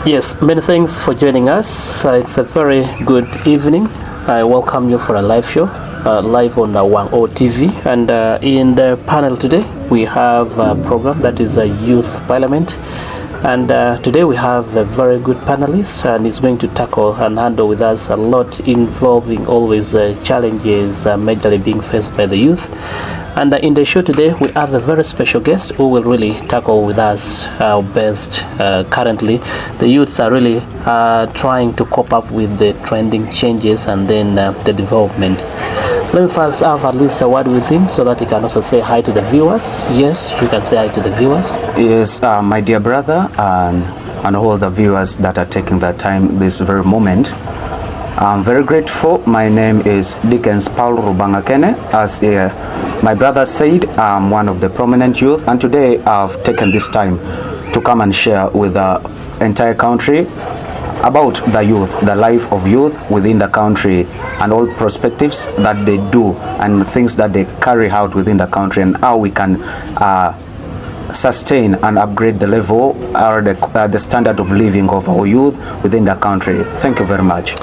Yes, many thanks for joining us. It's a very good evening. I welcome you for a live show, live on Wang O TV. And in the panel today, we have a program that is a youth parliament. And today we have a very good panelist, and he's going to tackle and handle with us a lot involving always challenges majorly being faced by the youth. And in the show today, we have a very special guest who will really tackle with us our best. Currently, the youths are really trying to cope up with the trending changes and then the development. Let me first have at least a word with him so that he can also say hi to the viewers. Yes, you can say hi to the viewers. Yes, my dear brother and all the viewers that are taking their time this very moment. I'm very grateful. My name is Dickens Paul Rubangakene. As my brother said, I'm one of the prominent youth, and today I've taken this time to come and share with the entire country about the youth, the life of youth within the country, and all perspectives that they do and things that they carry out within the country, and how we can sustain and upgrade the level or the standard of living of our youth within the country. Thank you very much.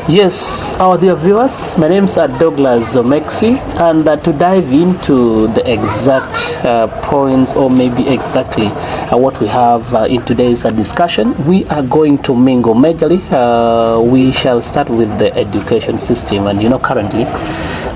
Yes, our dear viewers, my name is Douglas Zomexi, and to dive into the exact points, or maybe exactly what we have in today's discussion, we are going to mingle majorly. We shall start with the education system, and currently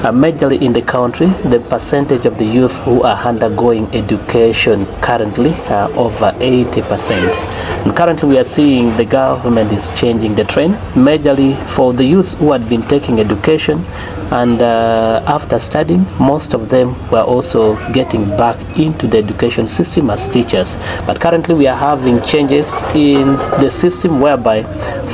majorly in the country, the percentage of the youth who are undergoing education currently over 80%. And currently we are seeing the government is changing the trend, majorly for the youths who had been taking education, and after studying, most of them were also getting back into the education system as teachers. But currently we are having changes in the system whereby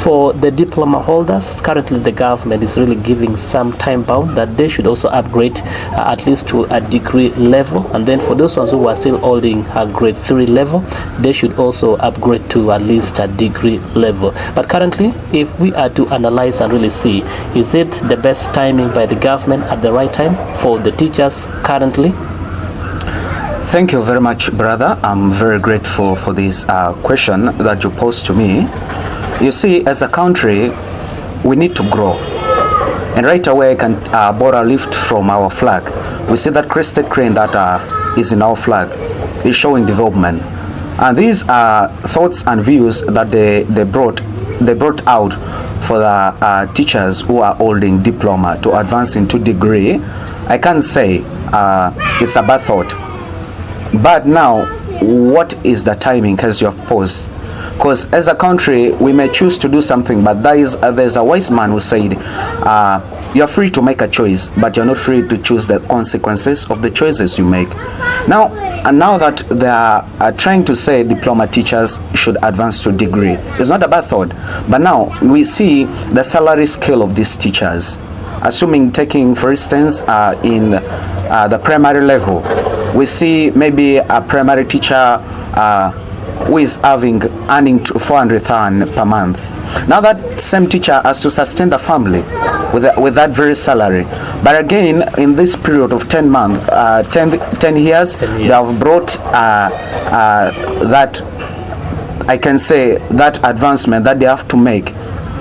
for the diploma holders, currently the government is really giving some time bound that they should also upgrade at least to a degree level, and then for those ones who are still holding a grade 3 level, they should also upgrade to at least a degree level. But currently, if we are to analyze and really see, is it the best timing by the government at the right time for the teachers currently? Thank you very much, brother. I'm very grateful for this question that you posed to me. You see, as a country, we need to grow. And right away, I can borrow a lift from our flag. We see that crested crane that is in our flag is showing development. And these are thoughts and views that they brought out for the teachers who are holding diploma to advance into degree. I can't say it's a bad thought. But now, what is the timing, as you have posed? Because as a country, we may choose to do something, but there's a wise man who said, you're free to make a choice, but you're not free to choose the consequences of the choices you make. Now that they are trying to say diploma teachers should advance to degree, it's not a bad thought. But now we see the salary scale of these teachers. Assuming taking, for instance, in the primary level, we see maybe a primary teacher who is earning 400,000 per month. Now that same teacher has to sustain the family with that very salary. But again, in this period of 10 months, 10 years, they have brought that, I can say, that advancement that they have to make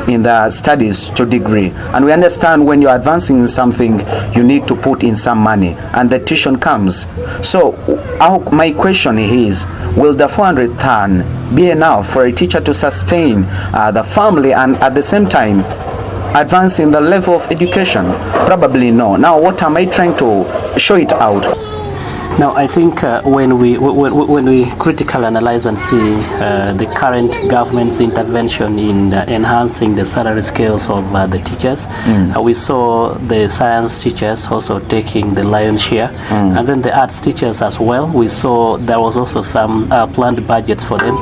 in the studies to degree. And we understand when you're advancing in something, you need to put in some money, and the tuition comes. So my question is, will the 400,000 be enough for a teacher to sustain the family and at the same time advance in the level of education? Probably no. Now, what am I trying to show it out? Now, I think when we critically analyze and see the current government's intervention in enhancing the salary scales of the teachers, we saw the science teachers also taking the lion's share, and then the arts teachers as well. We saw there was also some planned budgets for them.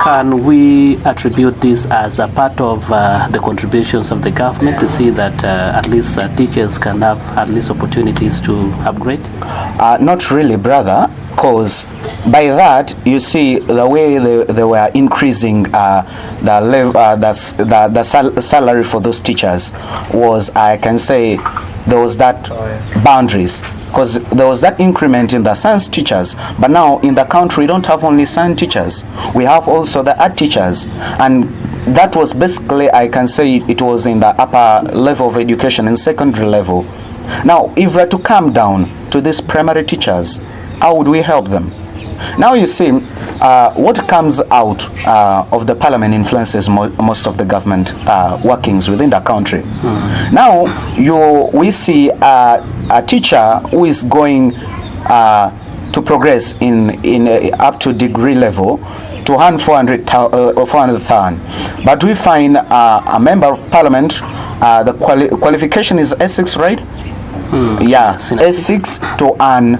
Can we attribute this as a part of the contributions of the government to see that at least teachers can have at least opportunities to upgrade? Not really, brother, because by that you see the way they were increasing the salary for those teachers was, I can say, there was that boundaries. because there was that increment in the science teachers, but now in the country we don't have only science teachers, we have also the art teachers, and that was basically, I can say it was in the upper level of education, in secondary level. Now if we are to come down to these primary teachers, how would we help them? Now you see, what comes out of the parliament influences most of the government workings within the country. Now we see a teacher who is going to progress in up to degree level to earn 400,000, but we find a member of parliament, the qualification is S6, right? Yeah, S6 to earn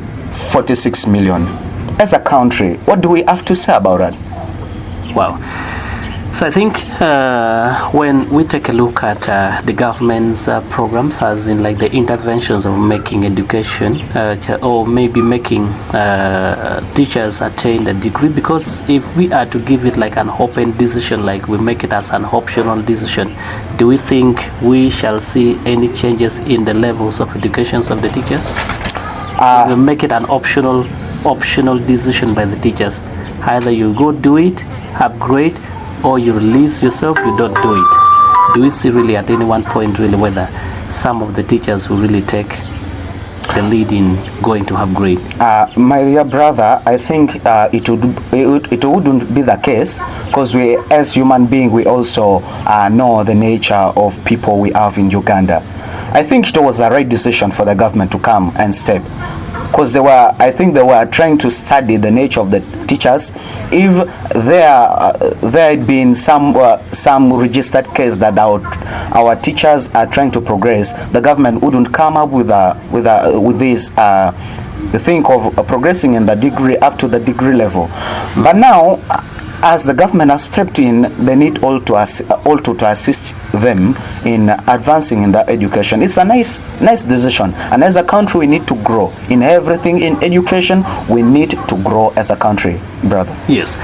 46 million. As a country, what do we have to say about that? Wow. So I think when we take a look at the government's programs, as in like the interventions of making education or maybe making teachers attain a degree, because if we are to give it like an open decision, like we make it as an optional decision, do we think we shall see any changes in the levels of education of the teachers? We make it an optional decision by the teachers. Either you go do it, upgrade, or you release yourself, you don't do it. Do we see really at any one point really whether some of the teachers will really take the lead in going to upgrade? My dear brother, I think it wouldn't be the case, because we as human beings we also know the nature of people we have in Uganda. I think it was a right decision for the government to come and step, because I think they were trying to study the nature of the teachers. If there had been some registered case that our teachers are trying to progress, the government wouldn't come up with this think of progressing in the degree up to the degree level. But now, as the government has stepped in, they need all to assist them in advancing in their education. It's a nice decision, and as a country we need to grow in everything. In education we need to grow as a country, brother. Yes,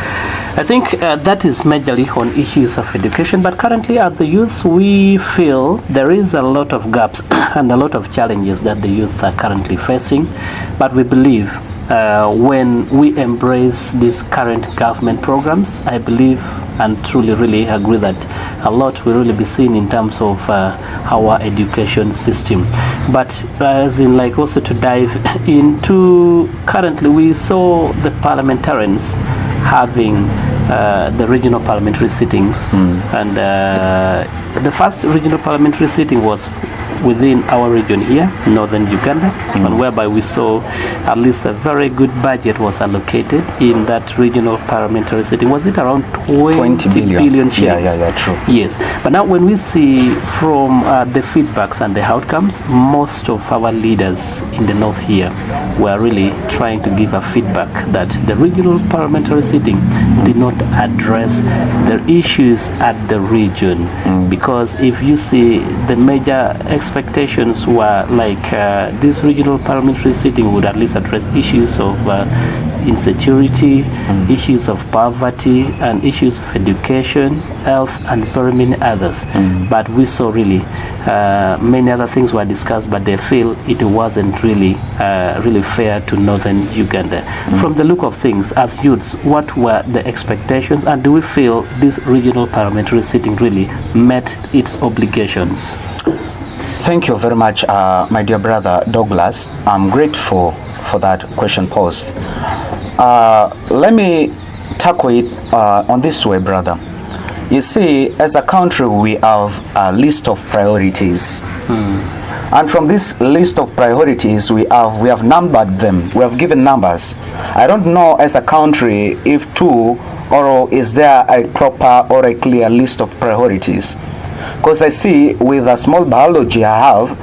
I think that is majorly on issues of education, but currently as the youths we feel there is a lot of gaps and a lot of challenges that the youth are currently facing, but we believe when we embrace these current government programs, I believe and truly really agree that a lot will really be seen in terms of our education system. But as in like also to dive into, currently we saw the parliamentarians having the regional parliamentary sittings, and the first regional parliamentary sitting was within our region here, northern Uganda, and whereby we saw at least a very good budget was allocated in that regional parliamentary sitting. Was it around 20 billion shillings? Yeah, true. Yes, but now when we see from the feedbacks and the outcomes, most of our leaders in the north here were really trying to give a feedback that the regional parliamentary sitting did not address the issues at the region, because if you see the major expectations were like this regional parliamentary sitting would at least address issues of insecurity, issues of poverty, and issues of education, health, and very many others. But we saw really many other things were discussed, but they feel it wasn't really fair to northern Uganda. From the look of things, as youths, what were the expectations, and do we feel this regional parliamentary sitting really met its obligations? Thank you very much, my dear brother Douglas. I'm grateful for that question posed. Let me tackle it on this way, brother. You see, as a country we have a list of priorities, and from this list of priorities we have numbered them. We have given numbers. I don't know as a country if or is there a proper or a clear list of priorities. Because I see with a small biology I have,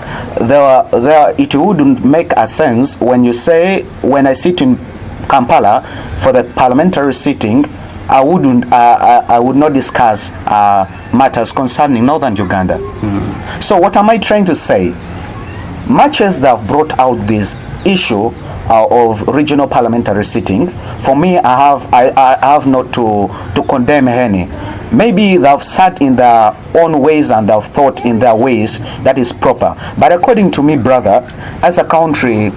it wouldn't make a sense when you say, when I sit in Kampala for the parliamentary sitting, I would not discuss matters concerning northern Uganda. So what am I trying to say? Much as they have brought out this issue of regional parliamentary sitting, for me I have not to condemn any. Maybe they have sat in their own ways and they have thought in their ways that is proper. But according to me, brother, as a country,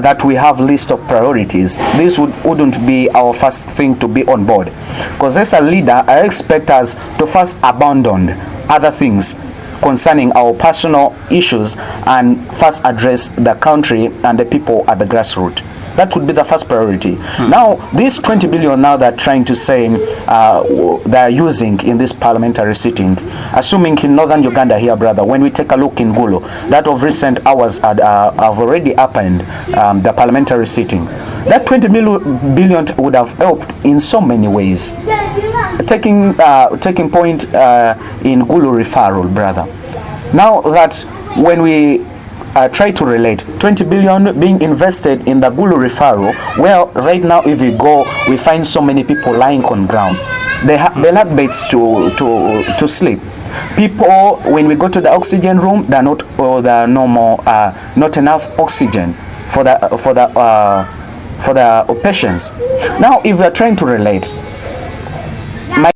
that we have list of priorities, this wouldn't be our first thing to be on board. Because as a leader, I expect us to first abandon other things concerning our personal issues and first address the country and the people at the grassroots. That would be the first priority. Now, this 20 billion now they're trying to say they're using in this parliamentary sitting, assuming in northern Uganda here, brother, when we take a look in Gulu, that of recent hours have already happened, the parliamentary sitting. That 20 billion would have helped in so many ways. Taking point in Gulu referral, brother. Now that when we try to relate 20 billion being invested in the Gulu referral, well, right now if we go, we find so many people lying on ground. They lack beds to sleep. People, when we go to the oxygen room, they're not, or the normal, not enough oxygen for the patients. Now, if we're trying to relate,